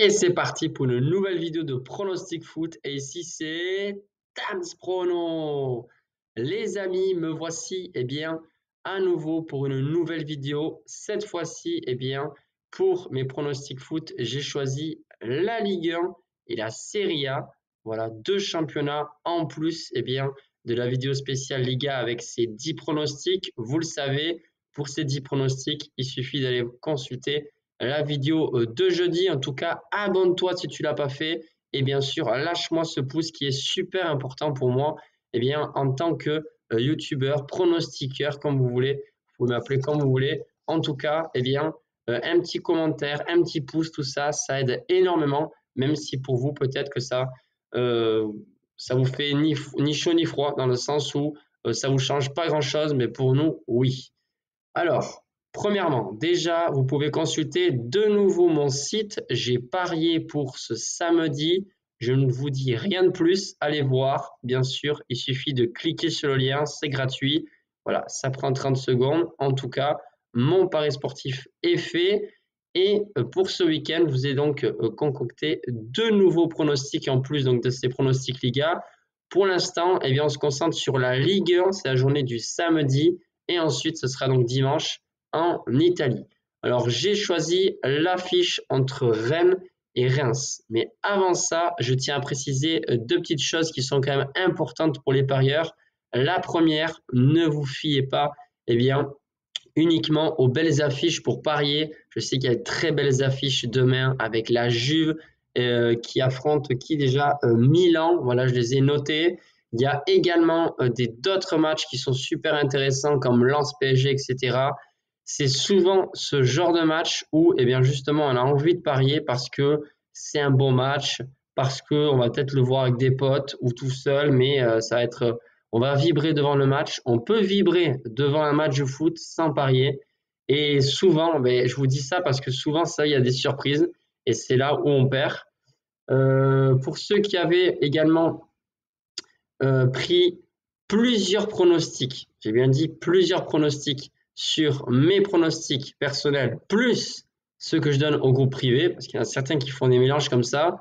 Et c'est parti pour une nouvelle vidéo de pronostic foot. Et ici, c'est Tams Prono. Les amis, me voici à nouveau pour une nouvelle vidéo. Cette fois-ci, pour mes pronostics foot, j'ai choisi la Ligue 1 et la Serie A. Voilà, deux championnats en plus de la vidéo spéciale Liga avec ces 10 pronostics. Vous le savez, pour ces 10 pronostics, il suffit d'aller consulter la vidéo de jeudi. En tout cas, abonne-toi si tu ne l'as pas fait. Et bien sûr, lâche-moi ce pouce qui est super important pour moi en tant que youtubeur, pronostiqueur, comme vous voulez. Vous pouvez m'appeler comme vous voulez. En tout cas, un petit commentaire, un petit pouce, tout ça, ça aide énormément. Même si pour vous, peut-être que ça vous fait ni chaud ni froid, dans le sens où ça vous change pas grand-chose, mais pour nous, oui. Alors, premièrement, déjà, vous pouvez consulter de nouveau mon site. J'ai parié pour ce samedi. Je ne vous dis rien de plus. Allez voir, bien sûr. Il suffit de cliquer sur le lien. C'est gratuit. Voilà, ça prend 30 secondes. En tout cas, mon pari sportif est fait. Et pour ce week-end, je vous ai donc concocté deux nouveaux pronostics en plus donc, de ces pronostics Liga. Pour l'instant, on se concentre sur la Ligue 1. C'est la journée du samedi. Et ensuite, ce sera donc dimanche en Italie. Alors, j'ai choisi l'affiche entre Rennes et Reims. Mais avant ça, je tiens à préciser deux petites choses qui sont quand même importantes pour les parieurs. La première, ne vous fiez pas uniquement aux belles affiches pour parier. Je sais qu'il y a de très belles affiches demain avec la Juve qui affronte déjà Milan. Voilà, je les ai notées. Il y a également d'autres matchs qui sont super intéressants comme Lens PSG, etc. C'est souvent ce genre de match où justement on a envie de parier parce que c'est un bon match, parce qu'on va peut-être le voir avec des potes ou tout seul, mais ça va être, on va vibrer devant le match. On peut vibrer devant un match de foot sans parier. Et souvent, je vous dis ça parce que souvent, il y a des surprises et c'est là où on perd. Pour ceux qui avaient également pris plusieurs pronostics, j'ai bien dit plusieurs pronostics sur mes pronostics personnels, plus ceux que je donne au groupe privé, parce qu'il y en a certains qui font des mélanges comme ça.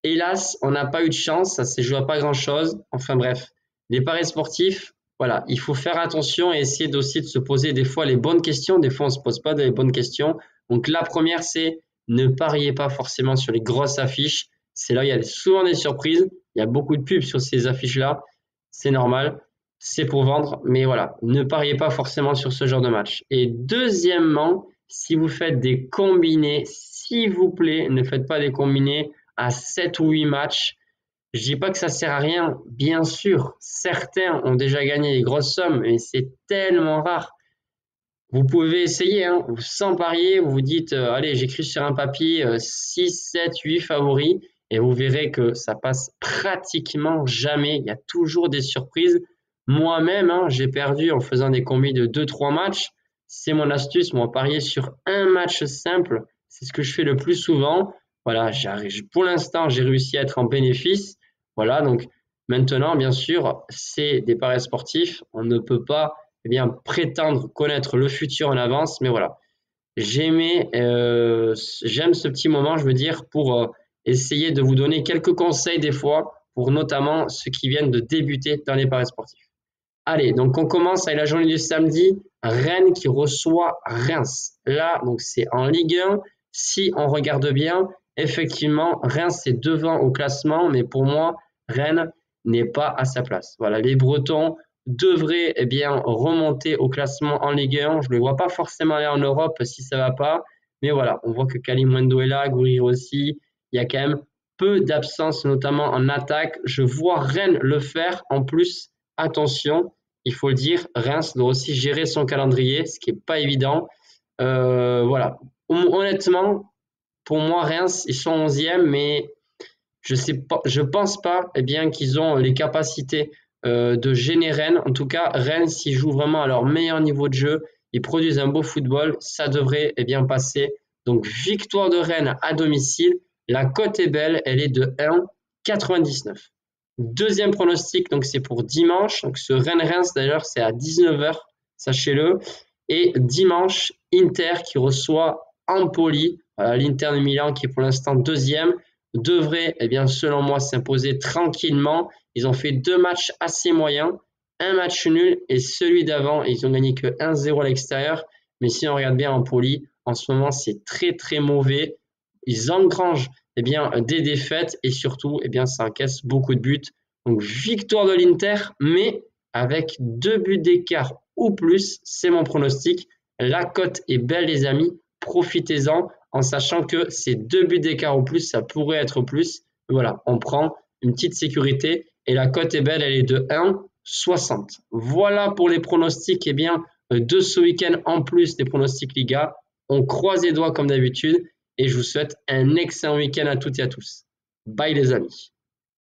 Hélas, on n'a pas eu de chance, ça s'est joué à pas grand-chose. Enfin bref, les paris sportifs, voilà, il faut faire attention et essayer aussi de se poser des fois les bonnes questions. Des fois, on ne se pose pas des bonnes questions. Donc la première, c'est ne pariez pas forcément sur les grosses affiches. C'est là où il y a souvent des surprises. Il y a beaucoup de pubs sur ces affiches-là. C'est normal, c'est pour vendre. Mais voilà, ne pariez pas forcément sur ce genre de match. Et deuxièmement, si vous faites des combinés, s'il vous plaît, ne faites pas des combinés à 7 ou 8 matchs. Je dis pas que ça sert à rien. Bien sûr, certains ont déjà gagné des grosses sommes, mais c'est tellement rare. Vous pouvez essayer, sans parier, vous vous dites, allez, j'écris sur un papier 6, 7, 8 favoris, et vous verrez que ça passe pratiquement jamais. Il y a toujours des surprises. Moi-même, j'ai perdu en faisant des combis de 2-3 matchs. C'est mon astuce, moi, parier sur un match simple. C'est ce que je fais le plus souvent. Voilà, pour l'instant, j'ai réussi à être en bénéfice. Voilà, donc maintenant, bien sûr, c'est des paris sportifs. On ne peut pas prétendre connaître le futur en avance, mais voilà. J'aime ce petit moment, je veux dire, pour essayer de vous donner quelques conseils des fois, pour notamment ceux qui viennent de débuter dans les paris sportifs. Allez, donc on commence avec la journée du samedi, Rennes qui reçoit Reims. Là, donc c'est en Ligue 1. Si on regarde bien, effectivement, Reims est devant au classement, mais pour moi, Rennes n'est pas à sa place. Voilà, les Bretons devraient remonter au classement en Ligue 1. Je ne les vois pas forcément aller en Europe si ça ne va pas, mais voilà, on voit que Kalimundo est là, Gourir aussi. Il y a quand même peu d'absence, notamment en attaque. Je vois Rennes le faire. En plus, attention, il faut le dire, Reims doit aussi gérer son calendrier, ce qui n'est pas évident. Voilà. Honnêtement, pour moi, Reims, ils sont 11e, mais je pense pas qu'ils ont les capacités de gêner Rennes. En tout cas, Rennes, s'ils jouent vraiment à leur meilleur niveau de jeu, ils produisent un beau football, ça devrait passer. Donc, victoire de Rennes à domicile. La cote est belle, elle est de 1,99. Deuxième pronostic, donc c'est pour dimanche. Donc ce Rennes-Reims d'ailleurs, c'est à 19h, sachez-le. Et dimanche, Inter qui reçoit Empoli. Voilà, l'Inter de Milan qui est pour l'instant deuxième devrait, eh bien, selon moi, s'imposer tranquillement. Ils ont fait 2 matchs assez moyens, un match nul et celui d'avant, ils ont gagné que 1-0 à l'extérieur. Mais si on regarde bien en Poli, en ce moment, c'est très très mauvais. Ils engrangent eh bien, des défaites et surtout, eh bien, ça encaisse beaucoup de buts. Donc, victoire de l'Inter, mais avec 2 buts d'écart ou plus, c'est mon pronostic. La cote est belle, les amis. Profitez-en en sachant que ces 2 buts d'écart ou plus, ça pourrait être plus. Voilà, on prend une petite sécurité et la cote est belle, elle est de 1,60. Voilà pour les pronostics eh bien, de ce week-end en plus des pronostics Liga. On croise les doigts comme d'habitude et je vous souhaite un excellent week-end à toutes et à tous. Bye les amis.